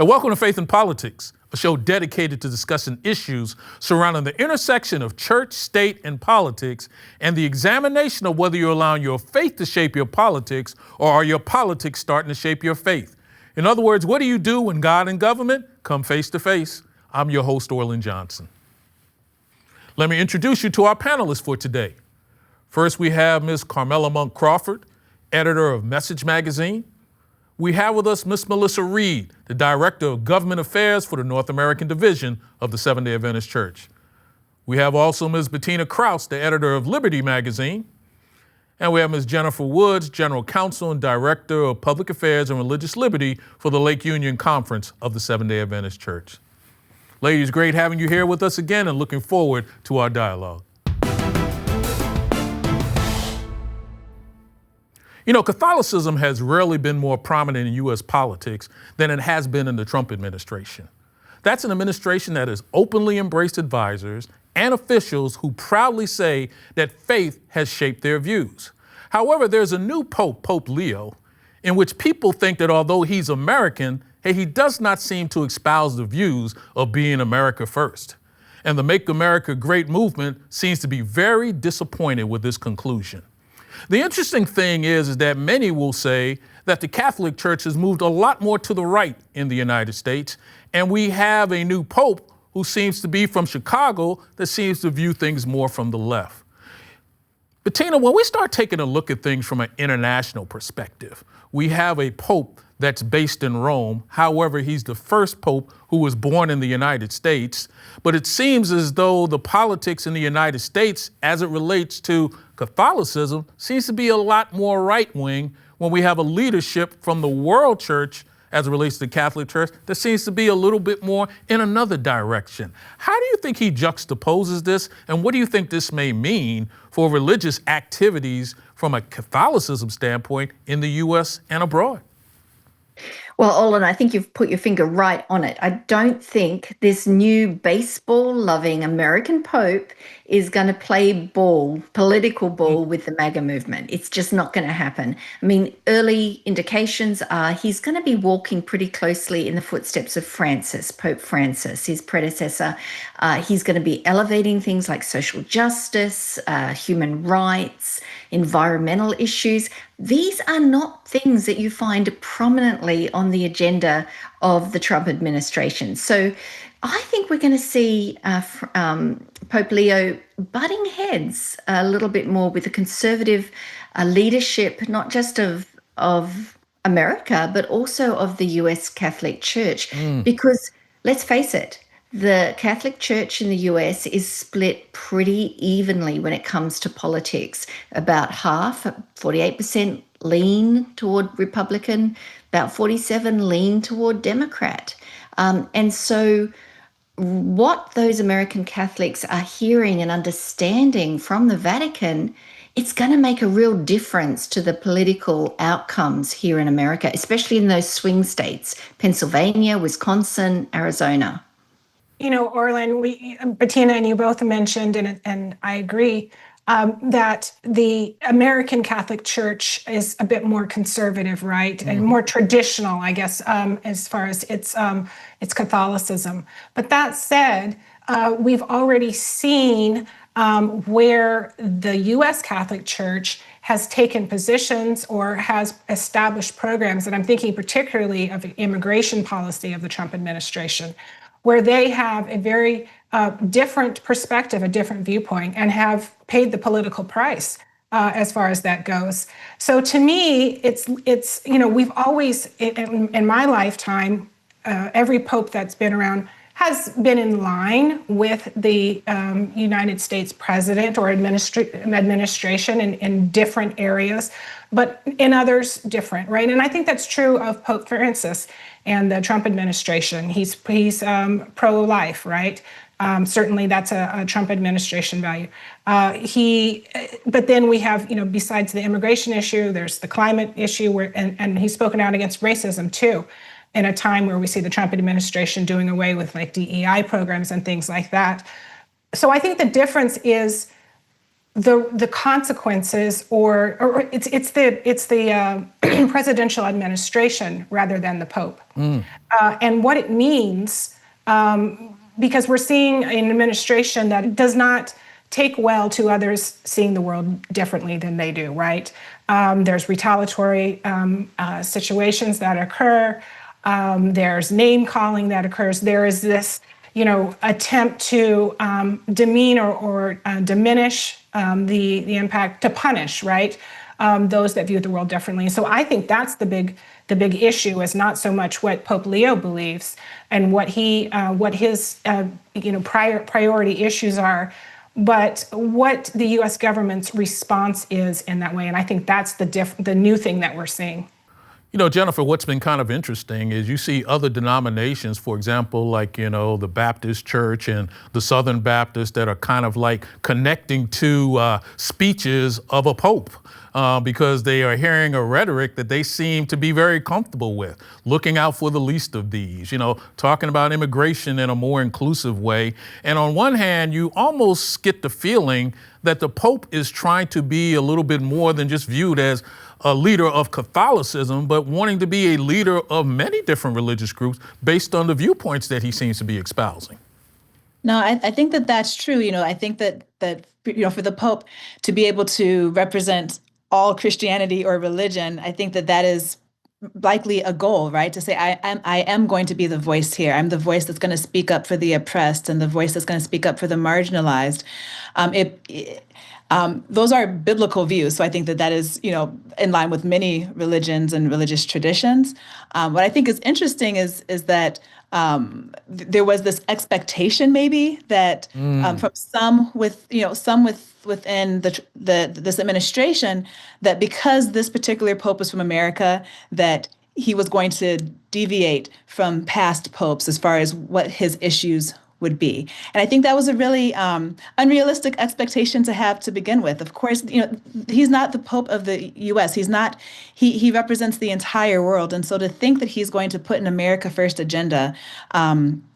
And welcome to Faith and Politics, a show dedicated to discussing issues surrounding the intersection of church, state, and politics, and the examination of whether you're allowing your faith to shape your politics or are your politics starting to shape your faith. In other words, what do you do when God and government come face to face? I'm your host, Orland Johnson. Let me introduce you to our panelists for today. First, we have Ms. Carmela Monk Crawford, editor of Message Magazine. We have with us Ms. Melissa Reed, the Director of Government Affairs for the North American Division of the Seventh-day Adventist Church. We have also Ms. Bettina Krause, the editor of Liberty Magazine. And we have Ms. Jennifer Woods, General Counsel and Director of Public Affairs and Religious Liberty for the Lake Union Conference of the Seventh-day Adventist Church. Ladies, great having you here with us again and looking forward to our dialogue. You know, Catholicism has rarely been more prominent in U.S. politics than it has been in the Trump administration. That's an administration that has openly embraced advisors and officials who proudly say that faith has shaped their views. However, there's a new Pope, Pope Leo, in which people think that although he's American, he does not seem to espouse the views of being America first. And the Make America Great movement seems to be very disappointed with this conclusion. The interesting thing is that many will say that the Catholic Church has moved a lot more to the right in the United States, and we have a new Pope who seems to be from Chicago that seems to view things more from the left. Bettina, when we start taking a look at things from an international perspective, we have a Pope that's based in Rome. However, he's the first Pope who was born in the United States. But it seems as though the politics in the United States, as it relates to Catholicism, seems to be a lot more right-wing when we have a leadership from the world church, as it relates to the Catholic Church, that seems to be a little bit more in another direction. How do you think he juxtaposes this, and what do you think this may mean for religious activities from a Catholicism standpoint in the U.S. and abroad? Well, Olin, I think you've put your finger right on it. I don't think this new baseball-loving American Pope is going to play ball, political ball with the MAGA movement. It's just not going to happen. I mean, early indications are he's going to be walking pretty closely in the footsteps of Francis, Pope Francis, his predecessor. He's going to be elevating things like social justice, human rights, environmental issues. These are not things that you find prominently on the agenda of the Trump administration. So I think we're going to see Pope Leo butting heads a little bit more with the conservative leadership, not just of America, but also of the US Catholic Church. Because let's face it, the Catholic Church in the US is split pretty evenly when it comes to politics. About half, 48%, lean toward Republican, about 47% lean toward Democrat. And so what those American Catholics are hearing and understanding from the Vatican, it's going to make a real difference to the political outcomes here in America, especially in those swing states, Pennsylvania, Wisconsin, Arizona. You know, Orland, Bettina and you both mentioned, and I agree, that the American Catholic Church is a bit more conservative, right, and more traditional, I guess, as far as its Catholicism. But that said, we've already seen where the U.S. Catholic Church has taken positions or has established programs, and I'm thinking particularly of the immigration policy of the Trump administration, where they have a very different perspective, a different viewpoint, and have paid the political price as far as that goes. So to me, it's you know, we've always, in my lifetime, every pope that's been around has been in line with the United States president or administration in different areas, but in others different, right? And I think that's true of Pope Francis and the Trump administration. He's pro-life, right? Certainly that's a Trump administration value. But then we have, you know, besides the immigration issue, there's the climate issue, and he's spoken out against racism too, in a time where we see the Trump administration doing away with like DEI programs and things like that. So I think the difference is the consequences, or it's the presidential administration rather than the Pope, and what it means, because we're seeing an administration that does not take well to others seeing the world differently than they do. Right? There's retaliatory situations that occur. There's name calling that occurs. There is this, attempt to demean or diminish the impact, to punish, right? Those that view the world differently. So I think that's the big issue, is not so much what Pope Leo believes and what his priority issues are, but what the U.S. government's response is in that way. And I think that's the new thing that we're seeing. Jennifer, what's been kind of interesting is you see other denominations, for example, like, the Baptist Church and the Southern Baptist, that are kind of like connecting to speeches of a pope because they are hearing a rhetoric that they seem to be very comfortable with, looking out for the least of these, talking about immigration in a more inclusive way. And on one hand, you almost get the feeling that the Pope is trying to be a little bit more than just viewed as a leader of Catholicism, but wanting to be a leader of many different religious groups based on the viewpoints that he seems to be espousing. No, I think that that's true. I think that for the Pope to be able to represent all Christianity or religion, I think that is likely a goal, right? To say, I am going to be the voice here. I'm the voice that's going to speak up for the oppressed and the voice that's going to speak up for the marginalized. Those are biblical views. So I think that is, in line with many religions and religious traditions. What I think is interesting is that there was this expectation, maybe, that from some within this administration, that because this particular pope is from America, that he was going to deviate from past popes as far as what his issues would be. And I think that was a really unrealistic expectation to have to begin with. Of course, he's not the Pope of the U.S. He represents the entire world. And so to think that he's going to put an America First agenda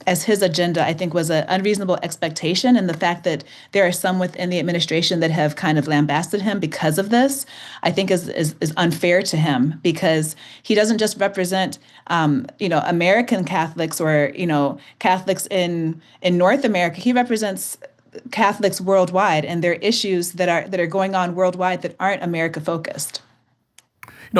as his agenda, I think, was an unreasonable expectation. And the fact that there are some within the administration that have kind of lambasted him because of this, I think is unfair to him, because he doesn't just represent American Catholics or Catholics in North America. He represents Catholics worldwide, and there are issues that are going on worldwide that aren't America focused.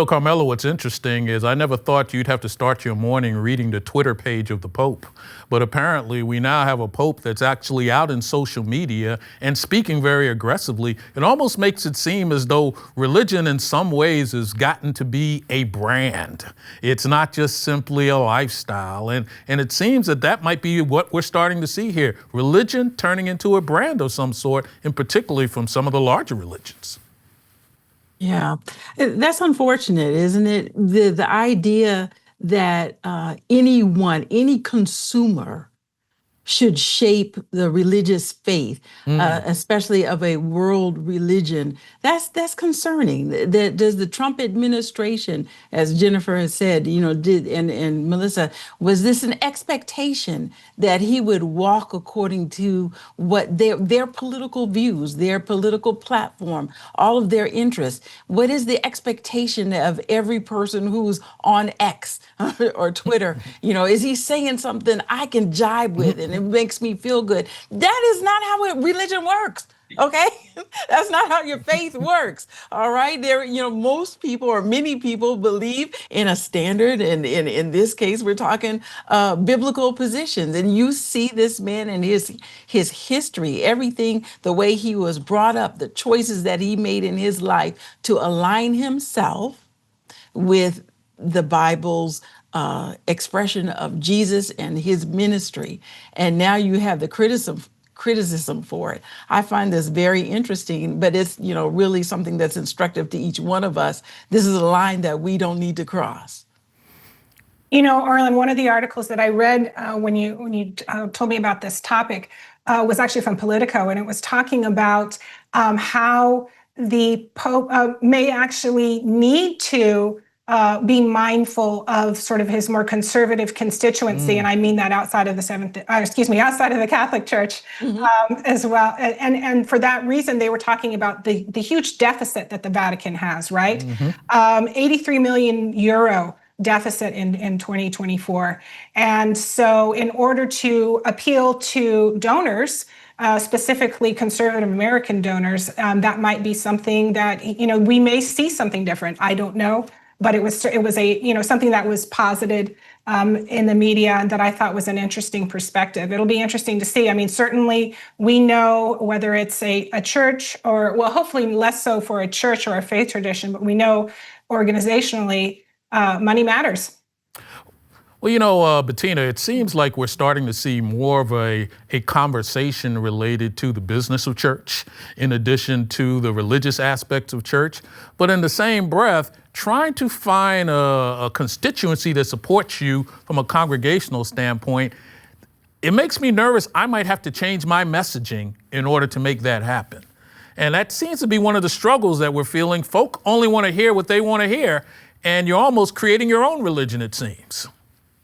Carmela, what's interesting is I never thought you'd have to start your morning reading the Twitter page of the Pope. But apparently we now have a Pope that's actually out in social media and speaking very aggressively. It almost makes it seem as though religion in some ways has gotten to be a brand. It's not just simply a lifestyle. And it seems that might be what we're starting to see here. Religion turning into a brand of some sort, and particularly from some of the larger religions. Yeah, that's unfortunate, isn't it? The idea that any consumer should shape the religious faith, especially of a world religion. That's concerning. Does the Trump administration, as Jennifer has said, did, and Melissa, was this an expectation that he would walk according to what their political views, their political platform, all of their interests? What is the expectation of every person who's on X or Twitter? Is he saying something I can jibe with and it makes me feel good? That is not how religion works. Okay, that's not how your faith works. All right, most people or many people believe in a standard, and in this case, we're talking biblical positions. And you see this man and his history, everything, the way he was brought up, the choices that he made in his life to align himself with the Bible's expression of Jesus and his ministry. And now you have the criticism for it. I find this very interesting, but it's really something that's instructive to each one of us. This is a line that we don't need to cross. Orlin, one of the articles that I read when you told me about this topic was actually from Politico, and it was talking about how the Pope may actually need to be mindful of sort of his more conservative constituency, and I mean that outside of the outside of the Catholic Church as well. And for that reason, they were talking about the huge deficit that the Vatican has, right? 83 million euro deficit in 2024. And so in order to appeal to donors, specifically conservative American donors, that might be something that, we may see something different. I don't know. But it was a something that was posited in the media and that I thought was an interesting perspective. It'll be interesting to see. I mean, certainly we know whether it's a church or, well, hopefully less so for a church or a faith tradition, but we know organizationally money matters. Well, Bettina, it seems like we're starting to see more of a conversation related to the business of church, in addition to the religious aspects of church. But in the same breath, trying to find a constituency that supports you from a congregational standpoint, it makes me nervous. I might have to change my messaging in order to make that happen. And that seems to be one of the struggles that we're feeling. Folk only want to hear what they want to hear, and you're almost creating your own religion, it seems.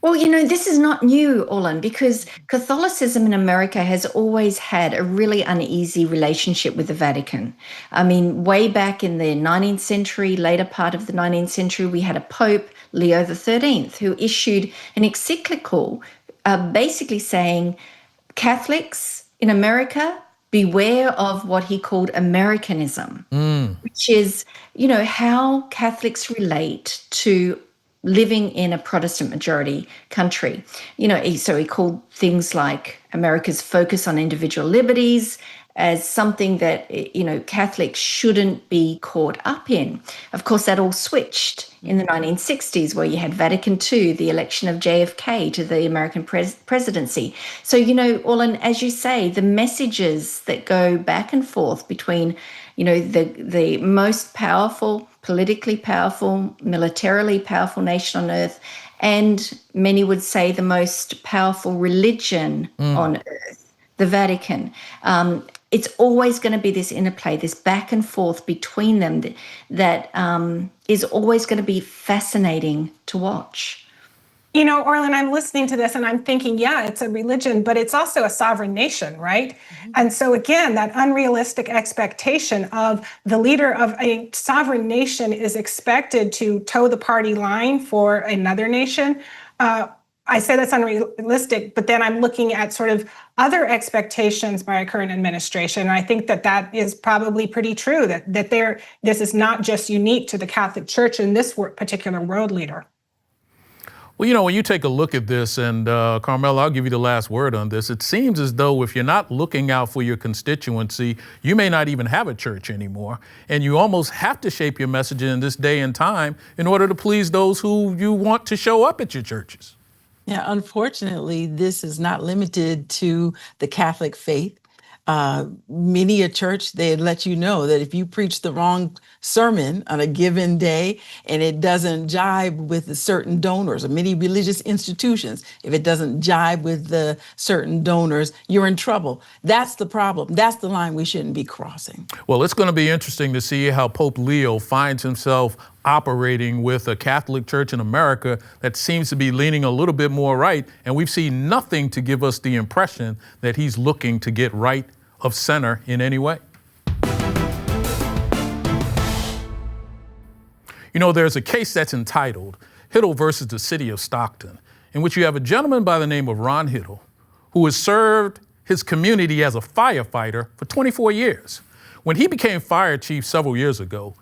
Well, this is not new, Orlan, because Catholicism in America has always had a really uneasy relationship with the Vatican. I mean, way back in the 19th century, later part of the 19th century, we had a Pope, Leo XIII, who issued an encyclical basically saying, Catholics in America, beware of what he called Americanism, which is, how Catholics relate to living in a Protestant majority country. So he called things like America's focus on individual liberties as something that, Catholics shouldn't be caught up in. Of course, that all switched in the 1960s, where you had Vatican II, the election of JFK to the American presidency. So, Orlan, as you say, the messages that go back and forth between, the most powerful, politically powerful, militarily powerful nation on earth, and many would say the most powerful religion on earth, the Vatican. It's always going to be this interplay, this back and forth between them that is always going to be fascinating to watch. Orlan, I'm listening to this and I'm thinking, yeah, it's a religion, but it's also a sovereign nation, right? And so again, that unrealistic expectation of the leader of a sovereign nation is expected to toe the party line for another nation. I say that's unrealistic, but then I'm looking at sort of other expectations by our current administration. And I think that is probably pretty true, that this is not just unique to the Catholic Church and this particular world leader. Well, when you take a look at this, and Carmela, I'll give you the last word on this, it seems as though if you're not looking out for your constituency, you may not even have a church anymore. And you almost have to shape your message in this day and time in order to please those who you want to show up at your churches. Yeah, unfortunately, this is not limited to the Catholic faith. Many a church, they let you know that if you preach the wrong sermon on a given day and it doesn't jibe with the certain donors, or many religious institutions, if it doesn't jibe with the certain donors, you're in trouble. That's the problem. That's the line we shouldn't be crossing. Well, it's going to be interesting to see how Pope Leo finds himself operating with a Catholic Church in America that seems to be leaning a little bit more right, and we've seen nothing to give us the impression that he's looking to get right of center in any way. There's a case that's entitled Hittle versus the City of Stockton, in which you have a gentleman by the name of Ron Hittle, who has served his community as a firefighter for 24 years. When he became fire chief several years ago,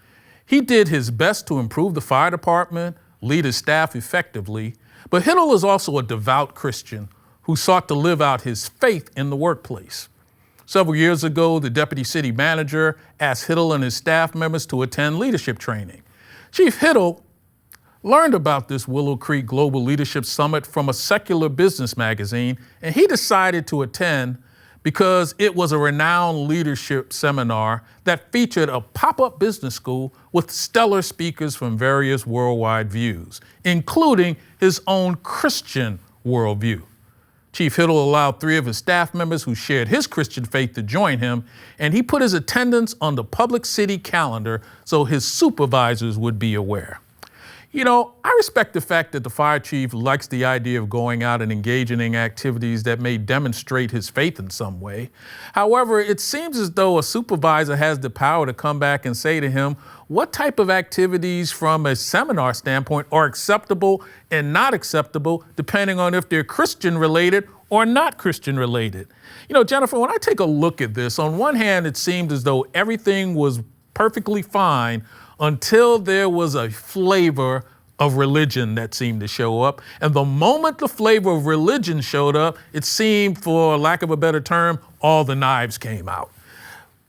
he did his best to improve the fire department, lead his staff effectively, but Hittle is also a devout Christian who sought to live out his faith in the workplace. Several years ago, the deputy city manager asked Hittle and his staff members to attend leadership training. Chief Hittle learned about this Willow Creek Global Leadership Summit from a secular business magazine, and he decided to attend because it was a renowned leadership seminar that featured a pop-up business school with stellar speakers from various worldwide views, including his own Christian worldview. Chief Hittle allowed 3 of his staff members who shared his Christian faith to join him, and he put his attendance on the public city calendar so his supervisors would be aware. I respect the fact that the fire chief likes the idea of going out and engaging in activities that may demonstrate his faith in some way. However, it seems as though a supervisor has the power to come back and say to him, what type of activities from a seminar standpoint are acceptable and not acceptable, depending on if they're Christian related or not Christian related. Jennifer, when I take a look at this, on one hand, it seemed as though everything was perfectly fine until there was a flavor of religion that seemed to show up. And the moment the flavor of religion showed up, it seemed, for lack of a better term, all the knives came out.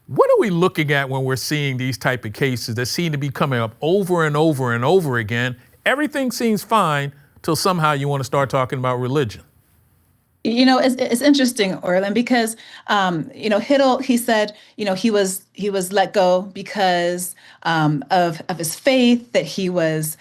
What are we looking at when we're seeing these type of cases that seem to be coming up over and over and over again? Everything seems fine till somehow you want to start talking about religion. It's interesting, Orlin, because Hittle, he said, he was let go because of his faith, that he was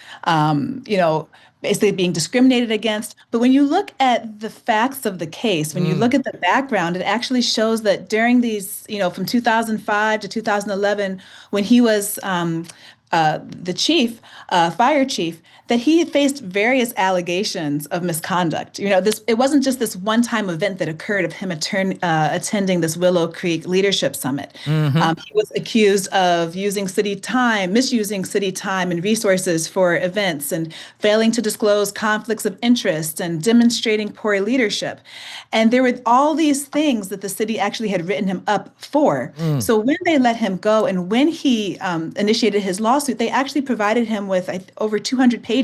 basically being discriminated against. But when you look at the facts of the case, when you look at the background, it actually shows that during these, from 2005 to 2011, when he was the chief, fire chief, that he had faced various allegations of misconduct. It wasn't just this one-time event that occurred of him attending this Willow Creek Leadership Summit. He was accused of misusing city time and resources for events, and failing to disclose conflicts of interest, and demonstrating poor leadership. And there were all these things that the city actually had written him up for. So when they let him go, and when he initiated his lawsuit, they actually provided him with over 200 pages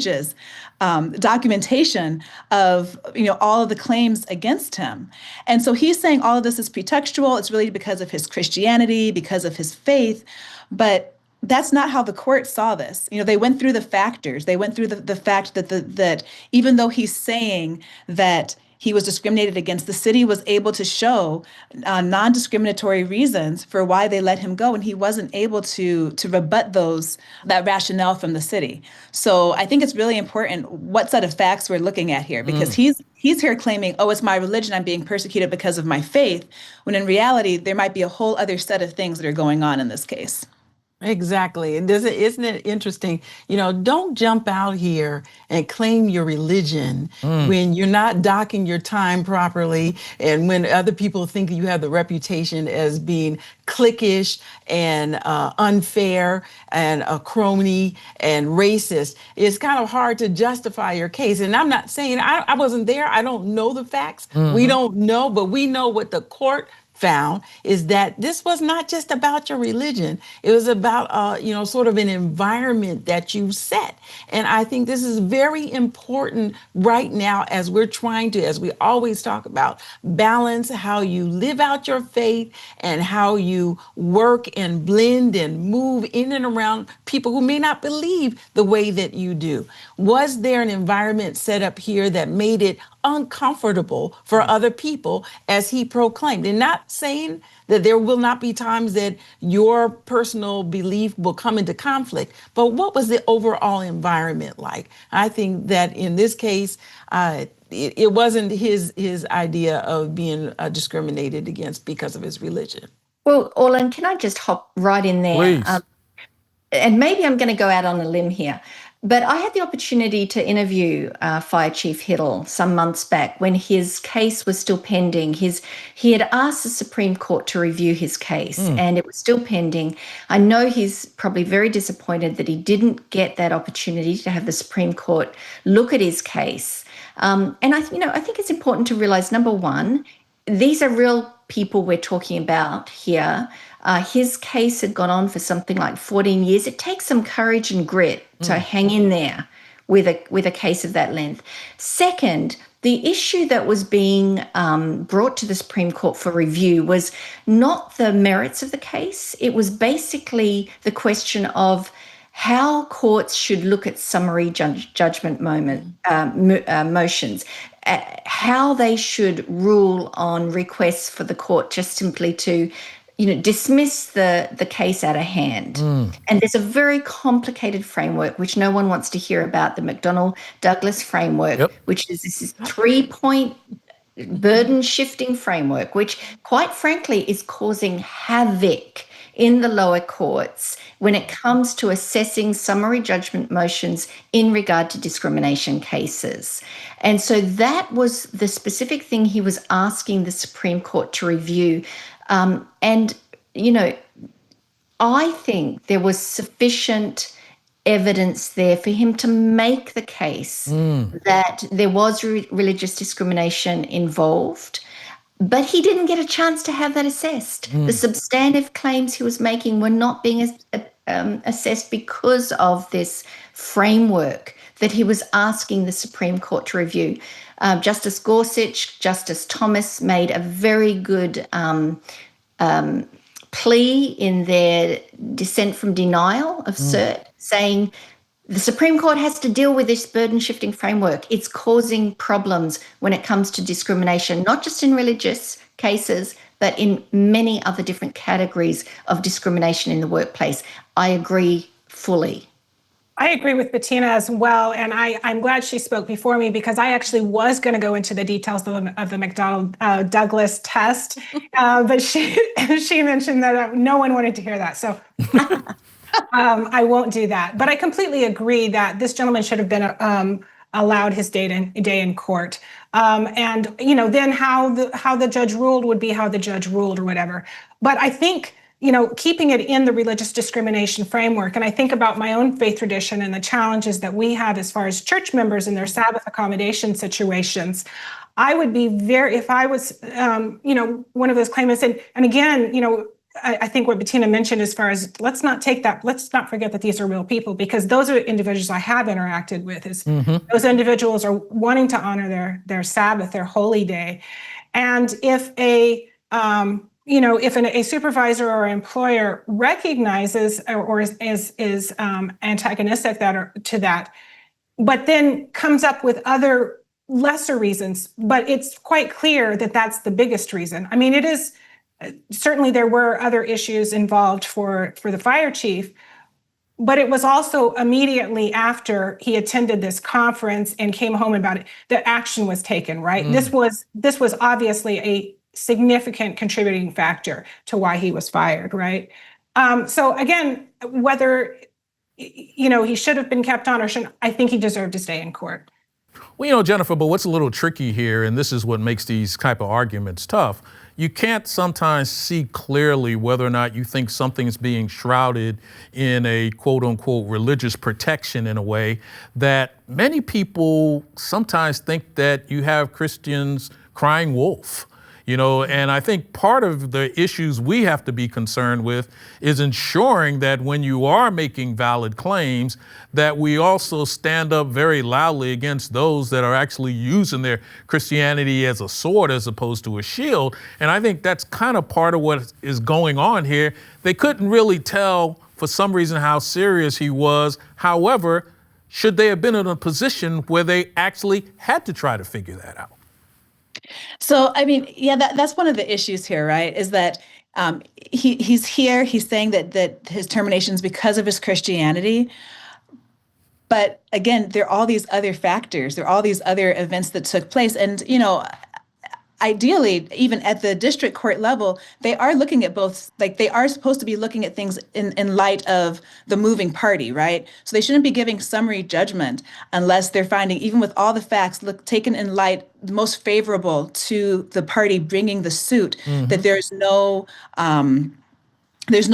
documentation of all of the claims against him. And so he's saying all of this is pretextual. It's really because of his Christianity, because of his faith. But that's not how the court saw this. They went through the factors. They went through the fact that even though he's saying that he was discriminated against, the city was able to show non-discriminatory reasons for why they let him go, and he wasn't able to rebut that rationale from the city. So I think it's really important what set of facts we're looking at here, because he's here claiming, oh, it's my religion, I'm being persecuted because of my faith, when in reality, there might be a whole other set of things that are going on in this case. Exactly. And isn't it interesting? Don't jump out here and claim your religion when you're not docking your time properly, and when other people think you have the reputation as being cliquish and unfair and a crony and racist. It's kind of hard to justify your case. And I'm not saying I wasn't there. I don't know the facts. We don't know, but we know what the court found is that this was not just about your religion. It was about, sort of an environment that you set. And I think this is very important right now as we're trying to, as we always talk about, balance how you live out your faith and how you work and blend and move in and around people who may not believe the way that you do. Was there an environment set up here that made it uncomfortable for other people, as he proclaimed? And not saying that there will not be times that your personal belief will come into conflict, but what was the overall environment like? I think that in this case, it wasn't his idea of being discriminated against because of his religion. Well, Orlin, can I just hop right in there? Please. And maybe I'm going to go out on a limb here, but I had the opportunity to interview Fire Chief Hittle some months back when his case was still pending. He had asked the Supreme Court to review his case, and it was still pending. I know he's probably very disappointed that he didn't get that opportunity to have the Supreme Court look at his case. And I think it's important to realize, number one, these are real people we're talking about here. His case had gone on for something like 14 years. It takes some courage and grit to hang in there with a case of that length. Second, the issue that was being brought to the Supreme Court for review was not the merits of the case. It was basically the question of how courts should look at summary judgment motions, how they should rule on requests for the court just simply to dismiss the case out of hand. And there's a very complicated framework, which no one wants to hear about, the McDonnell Douglas framework, which is this 3-point burden shifting framework, which quite frankly is causing havoc in the lower courts when it comes to assessing summary judgment motions in regard to discrimination cases. And so that was the specific thing he was asking the Supreme Court to review. And, you know, I think there was sufficient evidence there for him to make the case that there was religious discrimination involved, but he didn't get a chance to have that assessed. The substantive claims he was making were not being assessed because of this framework that he was asking the Supreme Court to review. Justice Gorsuch, Justice Thomas made a very good plea in their dissent from denial of cert, saying the Supreme Court has to deal with this burden-shifting framework. It's causing problems when it comes to discrimination, not just in religious cases, but in many other different categories of discrimination in the workplace. I agree fully. I agree with Bettina as well, and I'm glad she spoke before me because I actually was going to go into the details of the McDonnell Douglas test, but she mentioned that no one wanted to hear that, so I won't do that. But I completely agree that this gentleman should have been allowed his day in court, and you know then how the judge ruled would be how the judge ruled or whatever. But I think, you know, keeping it in the religious discrimination framework, and I think about my own faith tradition and the challenges that we have as far as church members in their Sabbath accommodation situations, I would be if I was, you know, one of those claimants, and again, you know, I think what Bettina mentioned as far as let's not forget that these are real people, because those are individuals I have interacted with, those individuals are wanting to honor their Sabbath, their holy day. And if a supervisor or employer recognizes or is antagonistic to that, but then comes up with other lesser reasons, but it's quite clear that that's the biggest reason. I mean, it is certainly there were other issues involved for the fire chief, but it was also immediately after he attended this conference and came home about it that action was taken. Right, this was obviously a significant contributing factor to why he was fired, right? So again, whether, you know, he should have been kept on or shouldn't, I think he deserved to stay in court. Well, you know, Jennifer, but what's a little tricky here, and this is what makes these type of arguments tough, you can't sometimes see clearly whether or not you think something is being shrouded in a quote unquote religious protection in a way that many people sometimes think that you have Christians crying wolf. You know, and I think part of the issues we have to be concerned with is ensuring that when you are making valid claims, that we also stand up very loudly against those that are actually using their Christianity as a sword as opposed to a shield. And I think that's kind of part of what is going on here. They couldn't really tell for some reason how serious he was. However, should they have been in a position where they actually had to try to figure that out? So, I mean, yeah, that's one of the issues here, right? Is that he's here, he's saying that his termination is because of his Christianity. But again, there are all these other factors, there are all these other events that took place. And, you know, ideally, even at the district court level, they are looking at both, like they are supposed to be looking at things in light of the moving party, right? So they shouldn't be giving summary judgment unless they're finding, even with all the facts taken in light, the most favorable to the party bringing the suit, that there's no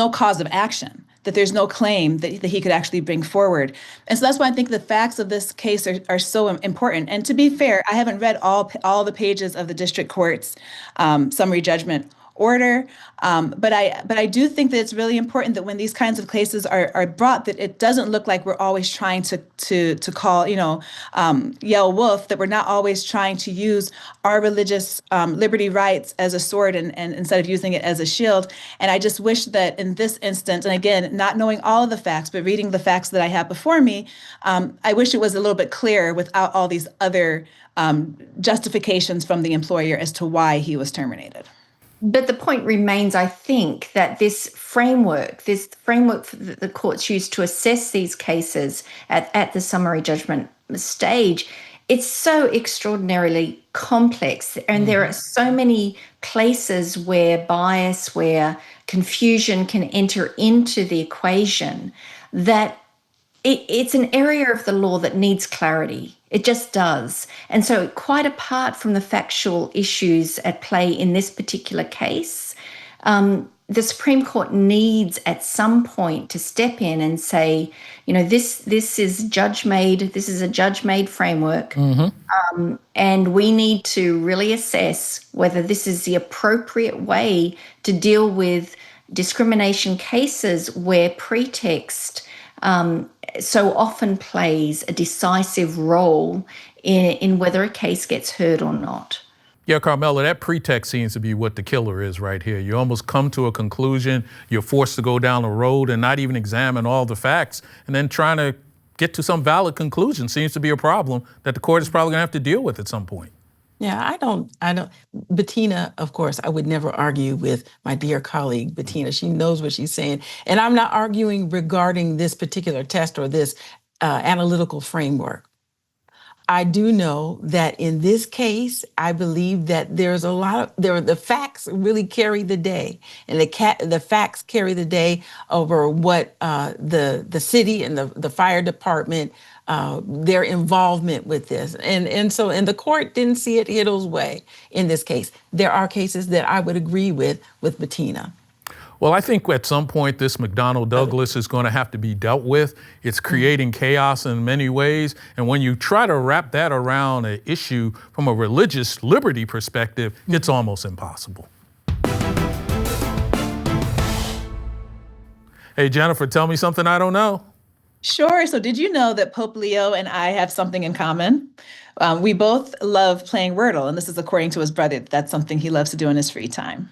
cause of action, that there's no claim that he could actually bring forward. And so that's why I think the facts of this case are so important. And to be fair, I haven't read all the pages of the district court's summary judgment order, but I do think that it's really important that when these kinds of cases are brought, that it doesn't look like we're always trying to call, yell wolf, that we're not always trying to use our religious liberty rights as a sword and instead of using it as a shield. And I just wish that in this instance, and again, not knowing all of the facts, but reading the facts that I have before me, I wish it was a little bit clearer without all these other justifications from the employer as to why he was terminated. But the point remains, I think, that this framework that the courts use to assess these cases at the summary judgment stage, it's so extraordinarily complex, and there are so many places where bias, where confusion can enter into the equation, that it's an area of the law that needs clarity. It just does. And so, quite apart from the factual issues at play in this particular case, the Supreme Court needs at some point to step in and say, this is judge-made. This is a judge-made framework, and we need to really assess whether this is the appropriate way to deal with discrimination cases where pretext so often plays a decisive role in whether a case gets heard or not. Yeah, Carmela, that pretext seems to be what the killer is right here. You almost come to a conclusion, you're forced to go down the road and not even examine all the facts, and then trying to get to some valid conclusion seems to be a problem that the court is probably gonna have to deal with at some point. Yeah, I don't, Bettina, of course, I would never argue with my dear colleague, Bettina. She knows what she's saying. And I'm not arguing regarding this particular test or this analytical framework. I do know that in this case, I believe that there's the facts really carry the day, and the facts carry the day over what the city and the fire department, their involvement with this. And the court didn't see it Hittle's way in this case. There are cases that I would agree with Bettina. Well, I think at some point this McDonnell Douglas is going to have to be dealt with. It's creating chaos in many ways. And when you try to wrap that around an issue from a religious liberty perspective, it's almost impossible. Hey, Jennifer, tell me something I don't know. Sure. So did you know that Pope Leo and I have something in common? We both love playing Wordle, and this is according to his brother. That's something he loves to do in his free time.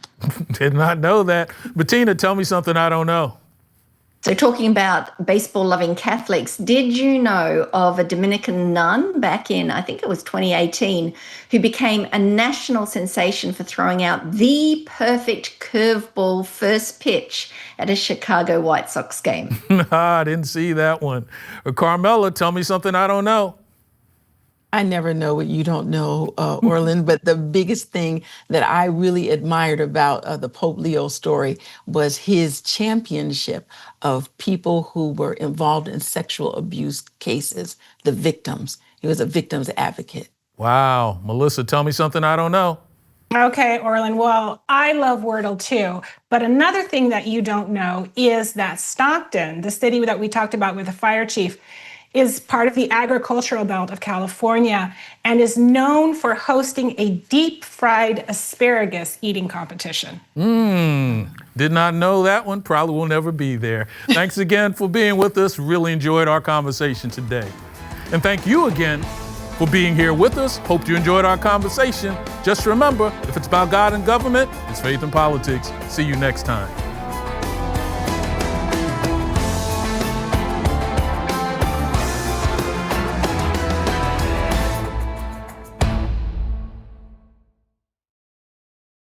Did not know that. Bettina, tell me something I don't know. So talking about baseball-loving Catholics, did you know of a Dominican nun back in, I think it was 2018, who became a national sensation for throwing out the perfect curveball first pitch at a Chicago White Sox game? I didn't see that one. Carmela, tell me something I don't know. I never know what you don't know, Orlin, but the biggest thing that I really admired about the Pope Leo story was his championship of people who were involved in sexual abuse cases, the victims. He was a victim's advocate. Wow. Melissa, tell me something I don't know. Okay, Orlin. Well, I love Wordle too. But another thing that you don't know is that Stockton, the city that we talked about with the fire chief, is part of the agricultural belt of California and is known for hosting a deep-fried asparagus eating competition. Did not know that one. Probably will never be there. Thanks again for being with us. Really enjoyed our conversation today. And thank you again for being here with us. Hope you enjoyed our conversation. Just remember, if it's about God and government, it's faith and politics. See you next time.